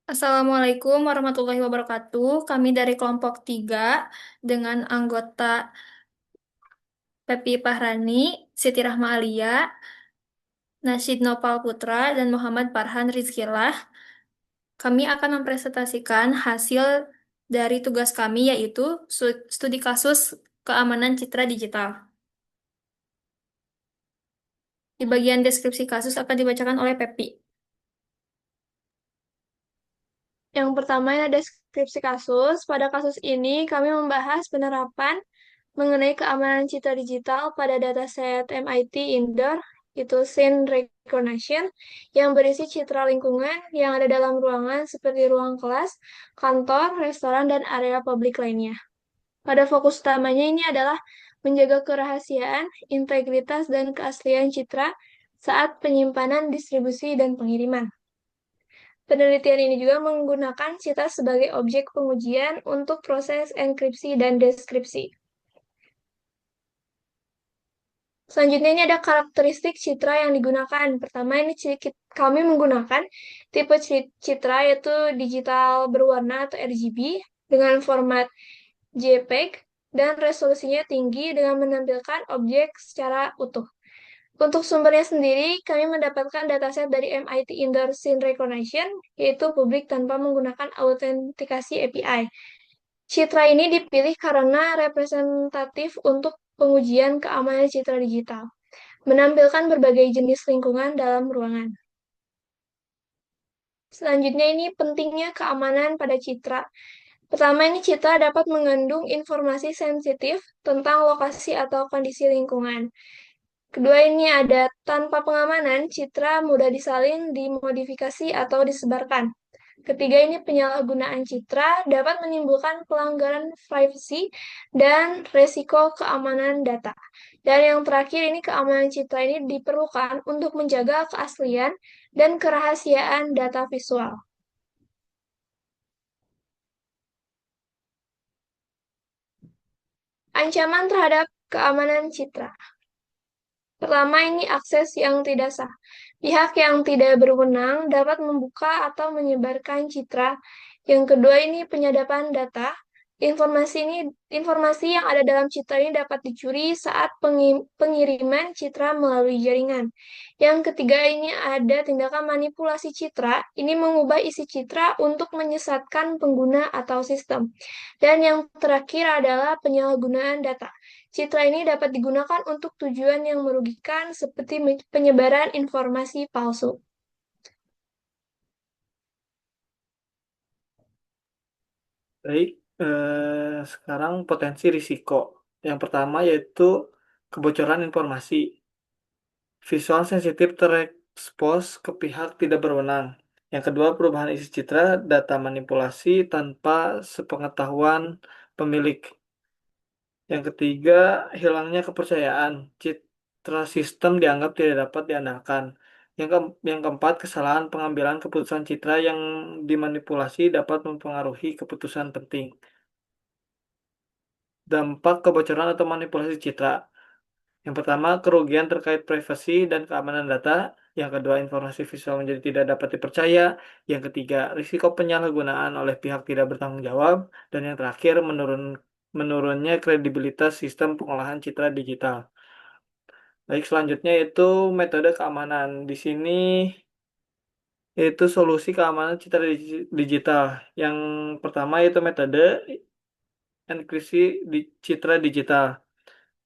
Assalamualaikum warahmatullahi wabarakatuh. Kami dari kelompok 3 dengan anggota Pepi Pahrani, Siti Rahma Alia, Nasid Nopal Putra, dan Muhammad Farhan Rizkillah. Kami akan mempresentasikan hasil dari tugas kami yaitu studi kasus keamanan citra digital. Di bagian deskripsi kasus akan dibacakan oleh Pepi. Yang pertama ini ada deskripsi kasus. Pada kasus ini kami membahas penerapan mengenai keamanan citra digital pada dataset MIT Indoor, itu scene recognition, yang berisi citra lingkungan yang ada dalam ruangan seperti ruang kelas, kantor, restoran, dan area publik lainnya. Pada fokus utamanya ini adalah menjaga kerahasiaan, integritas, dan keaslian citra saat penyimpanan, distribusi, dan pengiriman. Penelitian ini juga menggunakan cita sebagai objek pengujian untuk proses enkripsi dan deskripsi. Selanjutnya ini ada karakteristik citra yang digunakan. Pertama ini kami menggunakan tipe citra yaitu digital berwarna atau RGB dengan format JPEG dan resolusinya tinggi dengan menampilkan objek secara utuh. Untuk sumbernya sendiri, kami mendapatkan dataset dari MIT Indoor Scene Recognition, yaitu publik tanpa menggunakan autentikasi API. Citra ini dipilih karena representatif untuk pengujian keamanan citra digital, menampilkan berbagai jenis lingkungan dalam ruangan. Selanjutnya ini pentingnya keamanan pada citra. Pertama ini citra dapat mengandung informasi sensitif tentang lokasi atau kondisi lingkungan. Kedua ini ada tanpa pengamanan, citra mudah disalin, dimodifikasi, atau disebarkan. Ketiga ini penyalahgunaan citra dapat menimbulkan pelanggaran privasi dan resiko keamanan data. Dan yang terakhir ini keamanan citra ini diperlukan untuk menjaga keaslian dan kerahasiaan data visual. Ancaman terhadap keamanan citra. Pertama ini akses yang tidak sah. Pihak yang tidak berwenang dapat membuka atau menyebarkan citra. Yang kedua ini penyadapan data. Informasi yang ada dalam citra ini dapat dicuri saat pengiriman citra melalui jaringan. Yang ketiga ini ada tindakan manipulasi citra. Ini mengubah isi citra untuk menyesatkan pengguna atau sistem. Dan yang terakhir adalah penyalahgunaan data. Citra ini dapat digunakan untuk tujuan yang merugikan seperti penyebaran informasi palsu. Baik, sekarang potensi risiko. Yang pertama yaitu kebocoran informasi. Visual sensitif terekspos ke pihak tidak berwenang. Yang kedua, perubahan isi citra, data manipulasi tanpa sepengetahuan pemilik. Yang ketiga, hilangnya kepercayaan. Citra sistem dianggap tidak dapat diandalkan. Yang keempat, kesalahan pengambilan keputusan citra yang dimanipulasi dapat mempengaruhi keputusan penting. Dampak kebocoran atau manipulasi citra. Yang pertama, kerugian terkait privasi dan keamanan data. Yang kedua, informasi visual menjadi tidak dapat dipercaya. Yang ketiga, risiko penyalahgunaan oleh pihak tidak bertanggung jawab. Dan yang terakhir, menurunnya kredibilitas sistem pengolahan citra digital. Baik, selanjutnya itu metode keamanan. Di sini yaitu solusi keamanan citra digital. Yang pertama yaitu metode enkripsi citra digital.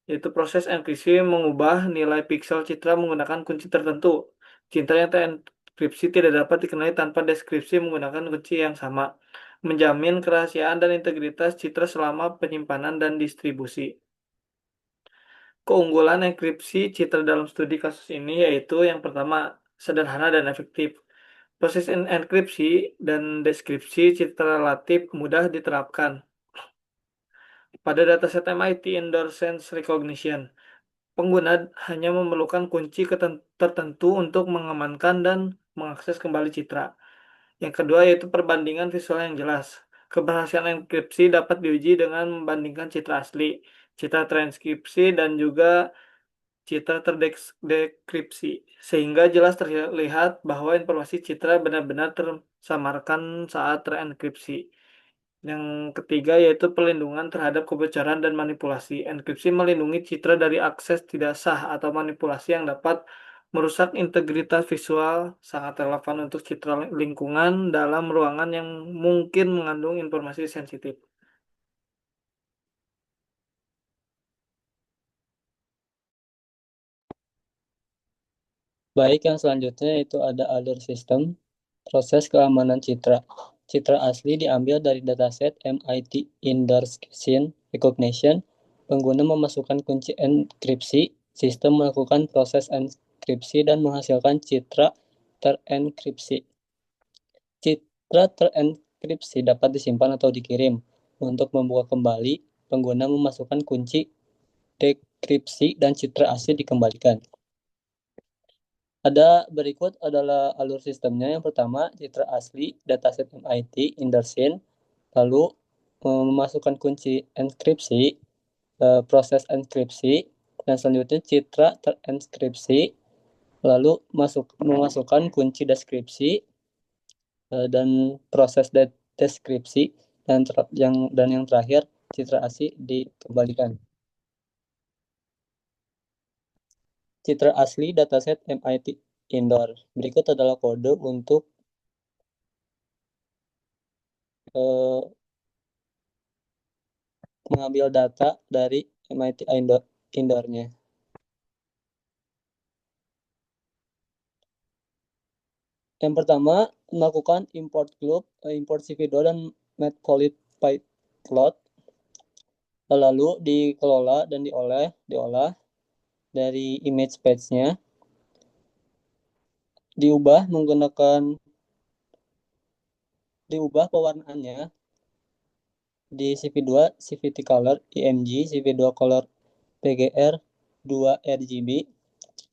Yaitu proses enkripsi mengubah nilai piksel citra menggunakan kunci tertentu. Citra yang terenkripsi tidak dapat dikenali tanpa deskripsi menggunakan kunci yang sama, menjamin kerahasiaan dan integritas citra selama penyimpanan dan distribusi. Keunggulan enkripsi citra dalam studi kasus ini yaitu yang pertama, sederhana dan efektif. Proses enkripsi dan deskripsi citra relatif mudah diterapkan. Pada dataset MIT Indoor Sense Recognition, pengguna hanya memerlukan kunci tertentu untuk mengamankan dan mengakses kembali citra. Yang kedua yaitu perbandingan visual yang jelas. Keberhasilan enkripsi dapat diuji dengan membandingkan citra asli, citra transkripsi, dan juga citra terdekripsi, sehingga jelas terlihat bahwa informasi citra benar-benar tersamarkan saat terenkripsi. Yang ketiga yaitu pelindungan terhadap kebocoran dan manipulasi. Enkripsi melindungi citra dari akses tidak sah atau manipulasi yang dapat merusak integritas visual, sangat relevan untuk citra lingkungan dalam ruangan yang mungkin mengandung informasi sensitif. Baik, yang selanjutnya itu ada alur sistem, proses keamanan citra. Citra asli diambil dari dataset MIT Indoor Scene Recognition. Pengguna memasukkan kunci enkripsi, sistem melakukan proses enkripsi dan menghasilkan citra terenkripsi. Citra terenkripsi dapat disimpan atau dikirim. Untuk membuka kembali, pengguna memasukkan kunci dekripsi dan citra asli dikembalikan. Ada berikut adalah alur sistemnya. Yang pertama, citra asli, dataset MIT, Indersyn, lalu memasukkan kunci enkripsi, proses enkripsi, dan selanjutnya citra terenkripsi, lalu memasukkan kunci deskripsi, dan proses deskripsi, dan yang terakhir citra asli dikembalikan. Citra asli dataset MIT Indoor. Berikut adalah kode untuk mengambil data dari MIT Indoor-nya. Yang pertama, melakukan import glue, import CV2 dan matplotlib. Lalu dikelola dan diolah dari image page-nya. Diubah pewarnaannya di CV2, CVT color, IMG, CV2 color, PGR, 2 RGB,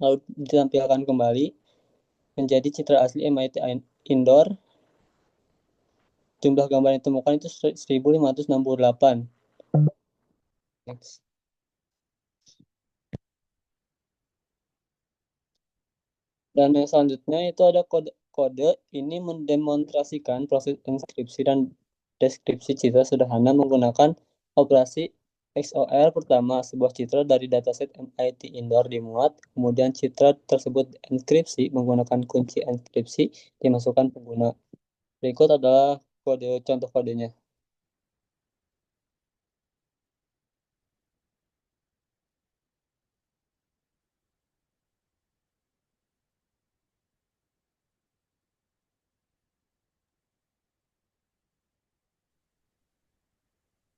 lalu ditampilkan kembali menjadi citra asli MIT Indoor. Jumlah gambar yang ditemukan itu 1568. Next. Dan yang selanjutnya itu ada kode ini mendemonstrasikan proses inskripsi dan deskripsi citra sederhana menggunakan operasi XOR. Pertama, sebuah citra dari dataset MIT Indoor dimuat, kemudian citra tersebut enkripsi menggunakan kunci enkripsi dimasukkan pengguna. Berikut adalah contoh kodenya.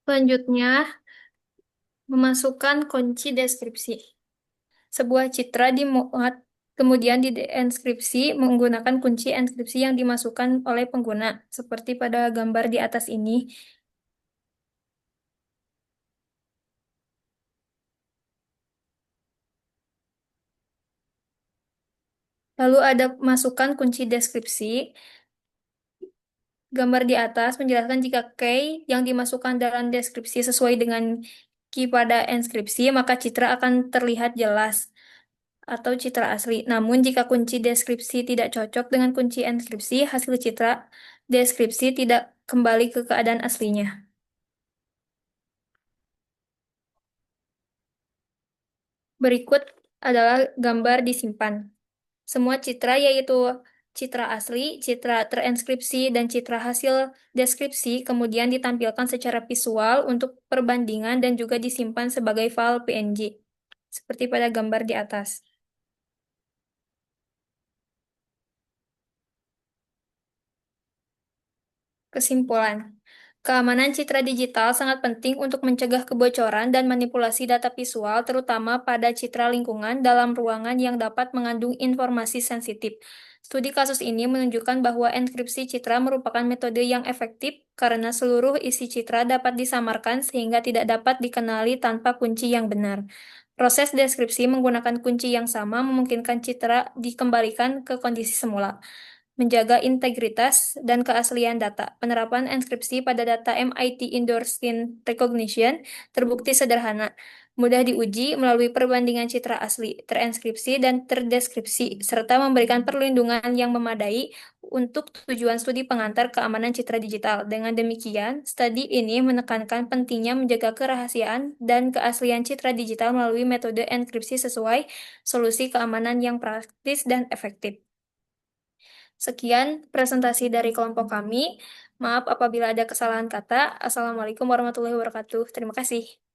Selanjutnya, memasukkan kunci deskripsi. Sebuah citra dimuat, kemudian dienkripsi menggunakan kunci enkripsi yang dimasukkan oleh pengguna, seperti pada gambar di atas ini. Lalu ada masukkan kunci deskripsi. Gambar di atas menjelaskan jika key yang dimasukkan dalam deskripsi sesuai dengan key pada inskripsi, maka citra akan terlihat jelas atau citra asli. Namun jika kunci deskripsi tidak cocok dengan kunci inskripsi, hasil citra deskripsi tidak kembali ke keadaan aslinya. Berikut adalah gambar disimpan. Semua citra yaitu citra asli, citra terinskripsi, dan citra hasil deskripsi kemudian ditampilkan secara visual untuk perbandingan dan juga disimpan sebagai file PNG, seperti pada gambar di atas. Kesimpulan, keamanan citra digital sangat penting untuk mencegah kebocoran dan manipulasi data visual, terutama pada citra lingkungan dalam ruangan yang dapat mengandung informasi sensitif. Studi kasus ini menunjukkan bahwa enkripsi citra merupakan metode yang efektif karena seluruh isi citra dapat disamarkan sehingga tidak dapat dikenali tanpa kunci yang benar. Proses deskripsi menggunakan kunci yang sama memungkinkan citra dikembalikan ke kondisi semula, menjaga integritas dan keaslian data. Penerapan enkripsi pada data MIT Indoor Scene Recognition terbukti sederhana, mudah diuji melalui perbandingan citra asli, terenskripsi, dan terdeskripsi, serta memberikan perlindungan yang memadai untuk tujuan studi pengantar keamanan citra digital. Dengan demikian, studi ini menekankan pentingnya menjaga kerahasiaan dan keaslian citra digital melalui metode enkripsi sesuai solusi keamanan yang praktis dan efektif. Sekian presentasi dari kelompok kami. Maaf apabila ada kesalahan kata. Assalamualaikum warahmatullahi wabarakatuh. Terima kasih.